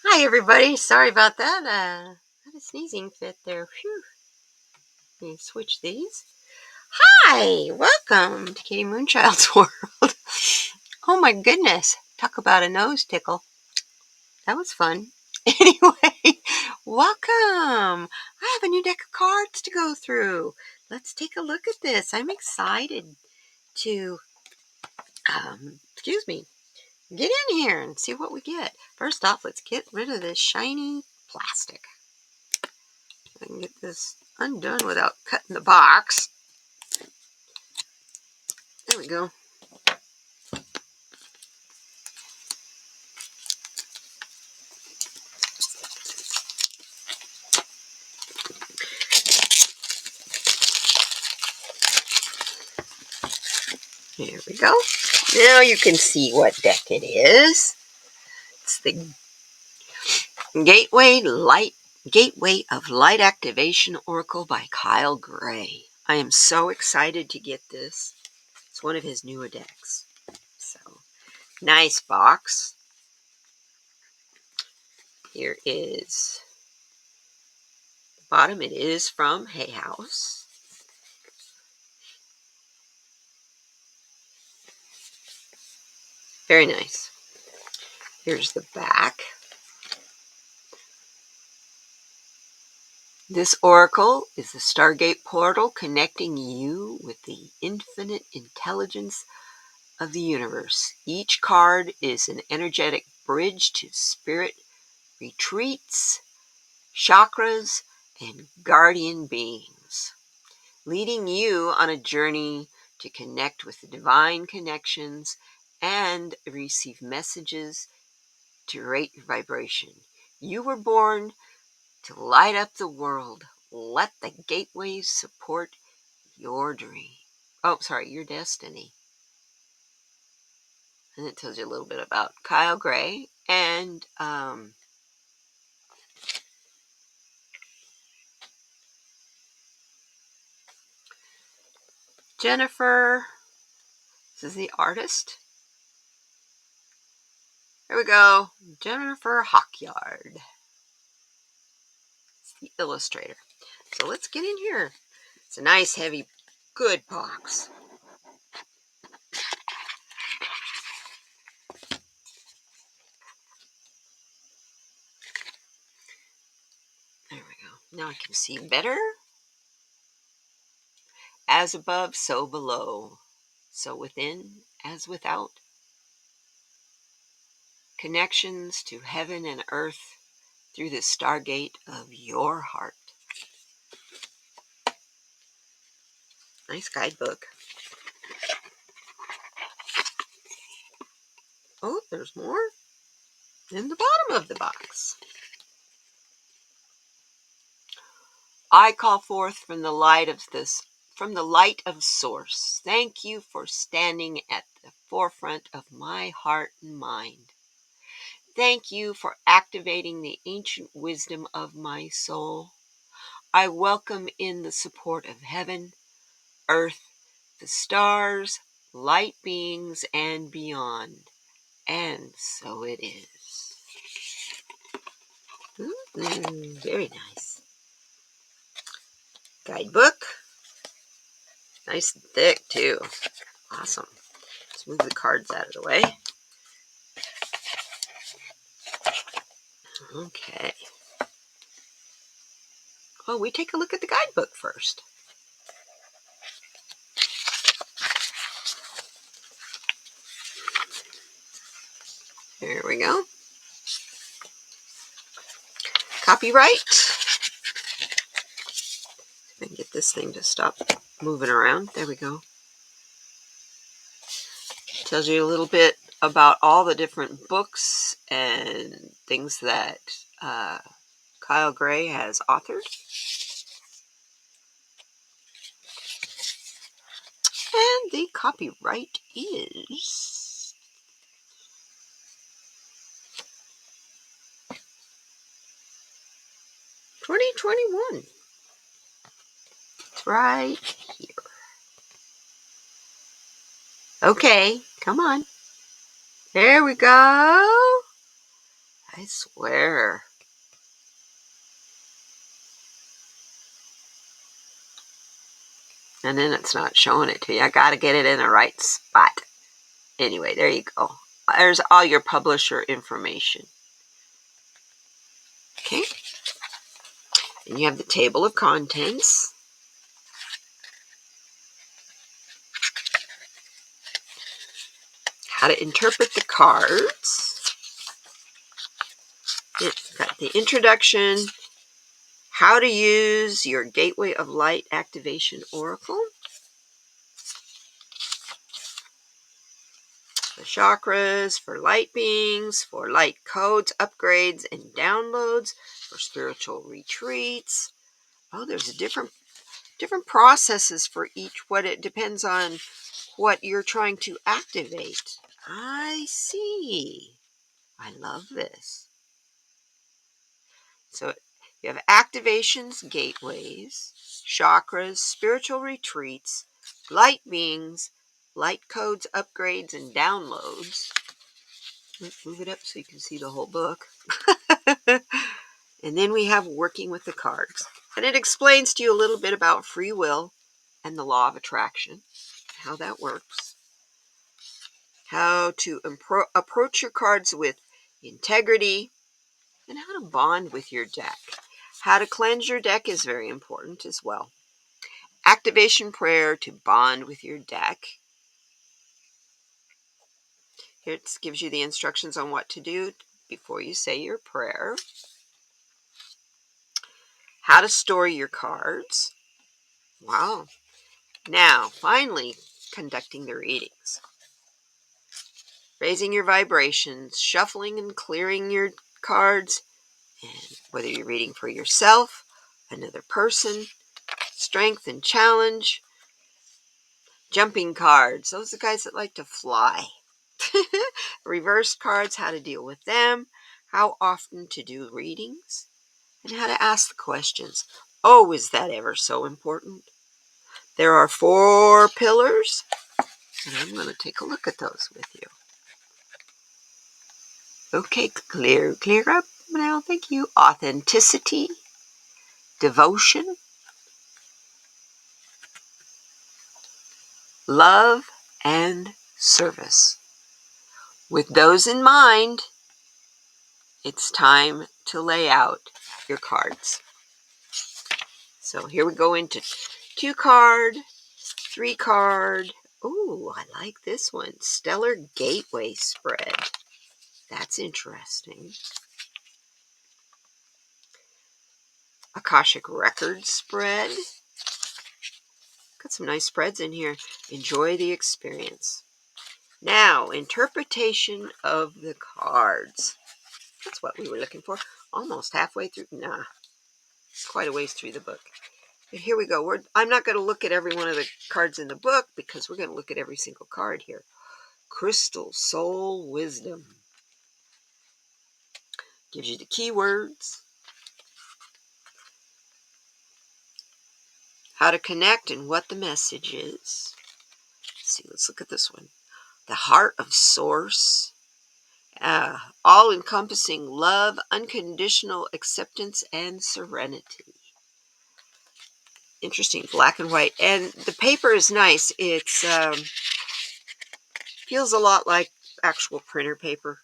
Hi, everybody. Sorry about that. Had a sneezing fit there. Phew. Let me switch these. Hi, welcome to kdmoonchild's world. Oh my goodness. Talk about a nose tickle. That was fun. Anyway, welcome. I have a new deck of cards to go through. Let's take a look at this. I'm excited to, excuse me, get in here and see what we get. First off, let's get rid of this shiny plastic. I can get this undone without cutting the box. There we go. There we go. Now you can see what deck it is. It's the Gateway of Light Activation Oracle by Kyle Gray. I am so excited to get this. It's one of his newer decks. So, nice box. Here is the bottom. It is from Hay House. Very nice. Here's the back. This oracle is the Stargate portal connecting you with the infinite intelligence of the universe. Each card is an energetic bridge to spirit retreats, chakras, and guardian beings, leading you on a journey to connect with the divine connections and receive messages to rate your vibration. You were born to light up the world. Let the gateways support your dream. Oh, sorry, your destiny. And it tells you a little bit about Kyle Gray and Jennifer. This is the artist. There we go. Jennifer Hawkyard. It's the illustrator. So let's get in here. It's a nice, heavy, good box. There we go. Now I can see better. As above, so below. So within, as without. Connections to heaven and earth through the stargate of your heart. Nice guidebook. Oh, there's more in the bottom of the box. I call forth from the light of source. Thank you for standing at the forefront of my heart and mind. Thank you for activating the ancient wisdom of my soul. I welcome in the support of heaven, earth, the stars, light beings, and beyond. And so it is. Very nice. Guidebook. Nice and thick, too. Awesome. Let's move the cards out of the way. Okay. Well, we take a look at the guidebook first. There we go. Copyright. I can get this thing to stop moving around. There we go. Tells you a little bit about all the different books and things that Kyle Gray has authored. And the copyright is 2021. It's right here. Okay, come on. There we go. I swear. And then it's not showing it to you. I got to get it in the right spot. Anyway, there you go. There's all your publisher information. Okay. And you have the table of contents. How to interpret the cards. It's got the introduction. How to use your Gateway of Light Activation Oracle. The chakras for light beings, for light codes, upgrades, and downloads, for spiritual retreats. Oh, there's different processes for each. What it depends on what you're trying to activate. I see. I love this. So you have activations, gateways, chakras, spiritual retreats, light beings, light codes, upgrades, and downloads. Let's move it up so you can see the whole book. And then we have working with the cards. And it explains to you a little bit about free will and the law of attraction, how that works. How to approach your cards with integrity, and how to bond with your deck. How to cleanse your deck is very important as well. Activation prayer to bond with your deck. Here it gives you the instructions on what to do before you say your prayer. How to store your cards. Wow. Now, finally, conducting the readings. Raising your vibrations, shuffling and clearing your cards, and whether you're reading for yourself, another person, strength and challenge, jumping cards, those are the guys that like to fly. Reverse cards, how to deal with them, how often to do readings, and how to ask the questions. Oh, is that ever so important? There are 4 pillars, and I'm going to take a look at those with you. Okay, clear up now, thank you. Authenticity, devotion, love, and service. With those in mind, it's time to lay out your cards. So here we go into 2 card, 3 card. Ooh, I like this one. Stellar Gateway spread. That's interesting. Akashic Records spread. Got some nice spreads in here. Enjoy the experience. Now, interpretation of the cards. That's what we were looking for. Almost halfway through. Nah, it's quite a ways through the book. But here we go. I'm not going to look at every one of the cards in the book because we're going to look at every single card here. Crystal Soul Wisdom. Gives you the keywords. How to connect and what the message is. Let's see, let's look at this one. The Heart of Source. All-encompassing love, unconditional acceptance, and serenity. Interesting, black and white. And the paper is nice. It's feels a lot like actual printer paper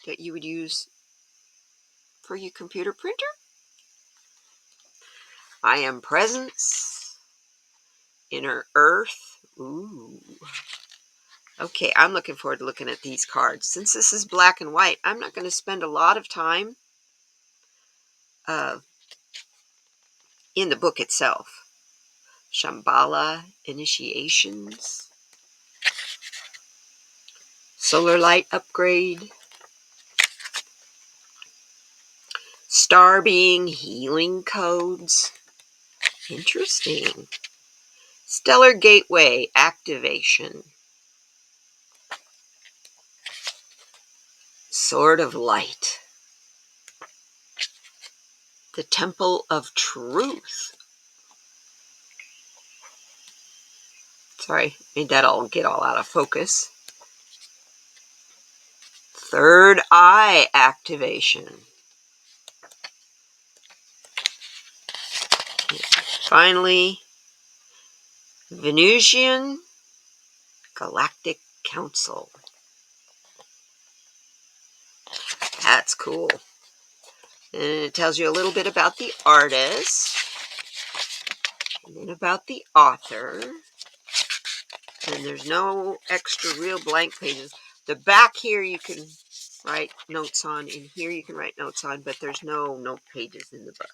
that you would use for your computer printer. I am presence. Inner earth. Ooh. Okay, I'm looking forward to looking at these cards. Since this is black and white, I'm not going to spend a lot of time in the book itself. Shambhala initiations. Solar light upgrade. Star being healing codes. Interesting. Stellar gateway activation. Sword of light. The temple of truth. Sorry, made that all get all out of focus. Third eye activation. And finally, Venusian Galactic Council. That's cool. And it tells you a little bit about the artist, and then about the author. And there's no extra real blank pages. The back here you can write notes on, and here you can write notes on, but there's no note pages in the book.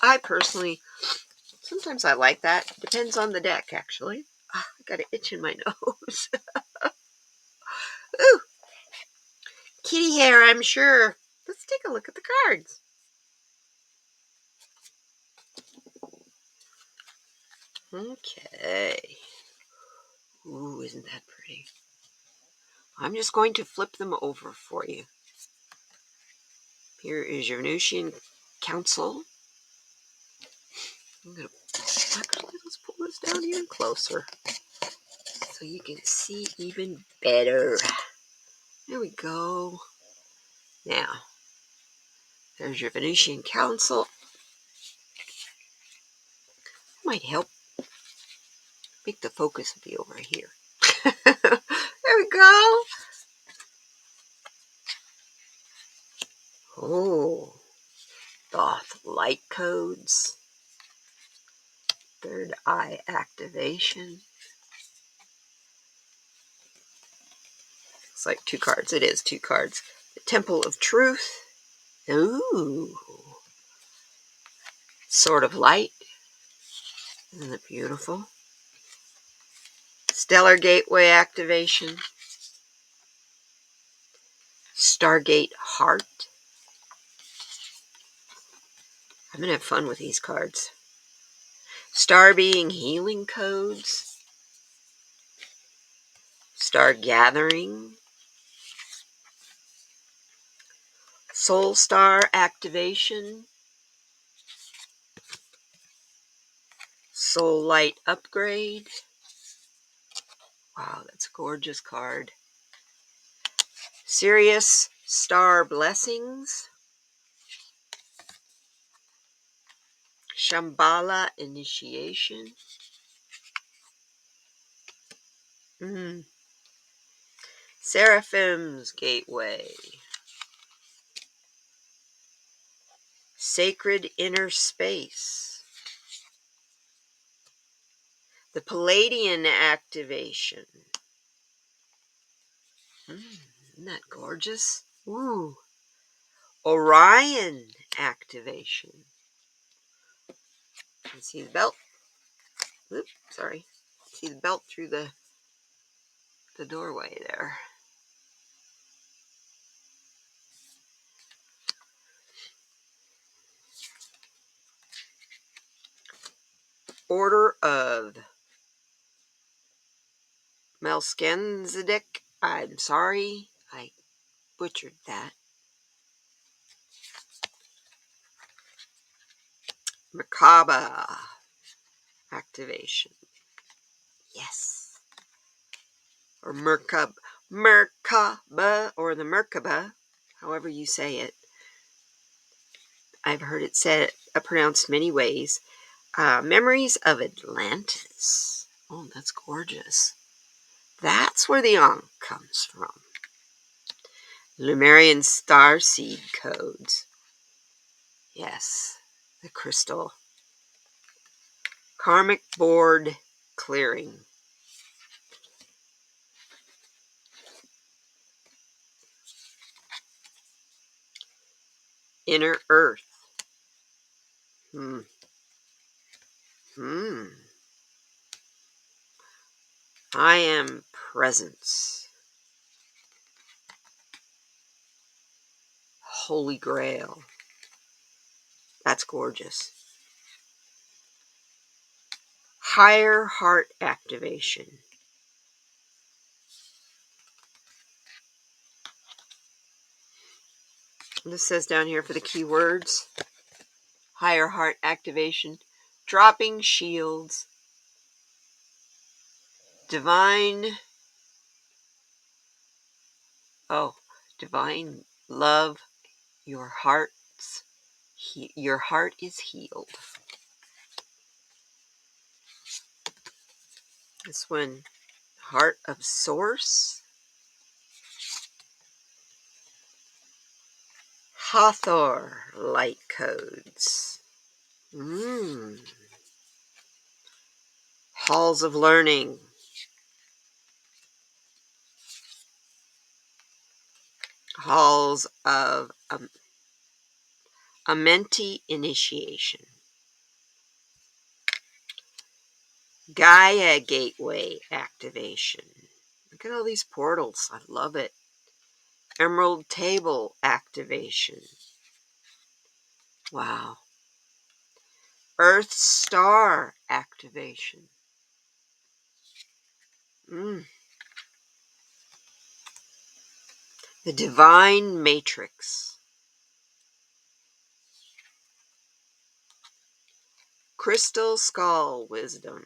I personally, sometimes I like that. Depends on the deck, actually. I got an itch in my nose. Ooh, kitty hair, I'm sure. Let's take a look at the cards. Okay. Ooh, isn't that pretty? I'm just going to flip them over for you. Here is your Venusian Council. I'm going to actually, let's pull this down even closer so you can see even better. There we go. Now, there's your Venusian Council. Might help make the focus be over here. There we go. Oh, Thoth light codes. Third eye activation. It's like 2 cards. It is 2 cards. The Temple of Truth. Ooh. Sword of Light. Isn't it beautiful? Stellar Gateway activation. Stargate Heart. I'm going to have fun with these cards. Star Being Healing Codes. Star Gathering. Soul Star activation. Soul Light upgrade. Wow, that's a gorgeous card. Sirius Star Blessings. Shambhala Initiation. Seraphim's Gateway. Sacred Inner Space. The Palladian activation. Isn't that gorgeous? Ooh. Orion activation. You can see the belt. Oops, sorry. See the belt through the doorway there. Order of Melchizedek. I'm sorry, I butchered that. Merkaba activation. Yes. Or Merkaba, or the Merkaba, however you say it. I've heard it said, pronounced many ways. Memories of Atlantis. Oh, that's gorgeous. That's where the Ankh comes from. Lemurian starseed codes. Yes, the crystal. Karmic board clearing. Inner earth. I am presence. Holy Grail. That's gorgeous. Higher heart activation. This says down here for the keywords. Higher heart activation. Dropping shields. Divine Oh, divine love, your heart is healed. This one, heart of source. Hathor light codes. Halls of learning. Halls of Amenti initiation. Gaia gateway activation. Look at all these portals. I love it. Emerald table activation. Wow. Earth star activation. The divine matrix. Crystal skull wisdom.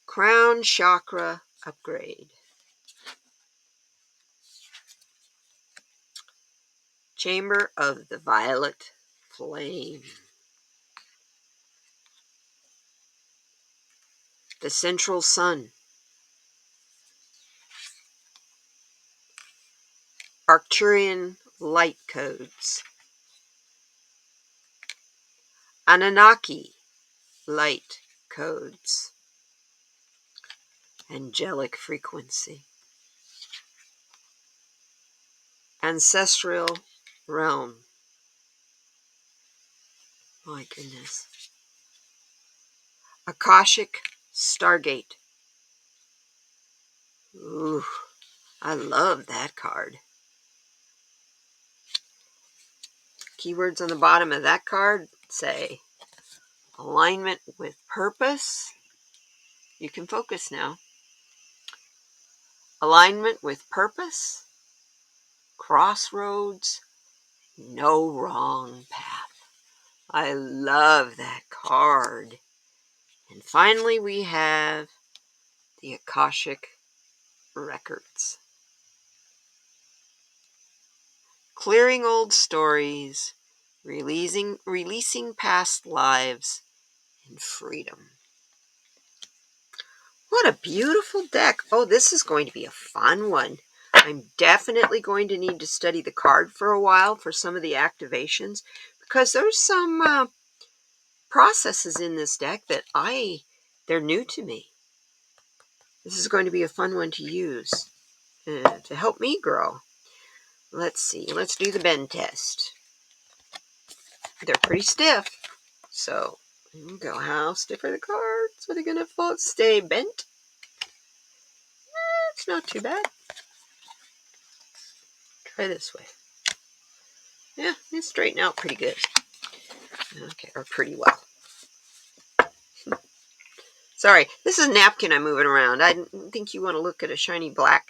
Crown chakra upgrade. Chamber of the violet flame. The central sun. Arcturian light codes. Anunnaki light codes. Angelic frequency. Ancestral realm. My goodness. Akashic Stargate. Ooh, I love that card. Keywords on the bottom of that card say alignment with purpose. You can focus now. Alignment with purpose. Crossroads. No wrong path. I love that card. And finally we have the Akashic Records. Clearing old stories, releasing past lives, and freedom. What a beautiful deck. Oh, this is going to be a fun one. I'm definitely going to need to study the card for a while for some of the activations, because there's some processes in this deck that they're new to me. This is going to be a fun one to use to help me grow. Let's see. Let's do the bend test. They're pretty stiff. So, here we go. How stiff are the cards? Are they going to stay bent? It's not too bad. Try this way. Yeah, they straighten out pretty good. Okay, or pretty well. Sorry, this is a napkin I'm moving around. I didn't think you want to look at a shiny black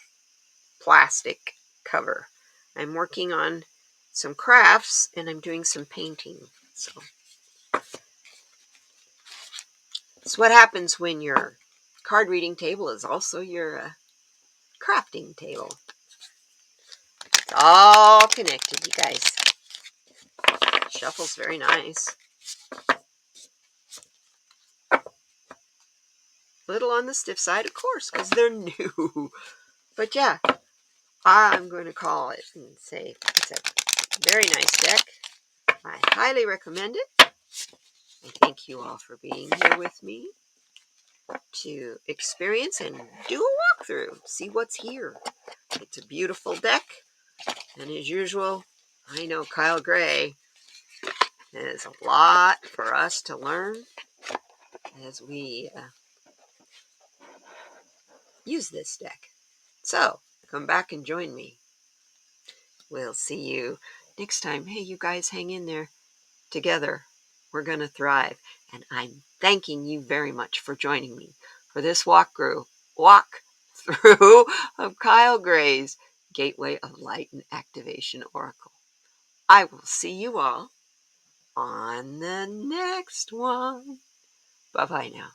plastic cover. I'm working on some crafts and I'm doing some painting. So it's what happens when your card reading table is also your crafting table. It's all connected, you guys. Shuffle's very nice. Little on the stiff side, of course, because they're new. But yeah, I'm going to call it and say it's a very nice deck. I highly recommend it. I thank you all for being here with me to experience and do a walkthrough. See what's here. It's a beautiful deck. And as usual, I know Kyle Gray has a lot for us to learn as we use this deck. So, come back and join me. We'll see you next time. Hey, you guys, hang in there. Together, we're going to thrive. And I'm thanking you very much for joining me for this walkthrough of Kyle Gray's Gateway of Light and Activation Oracle. I will see you all on the next one. Bye-bye now.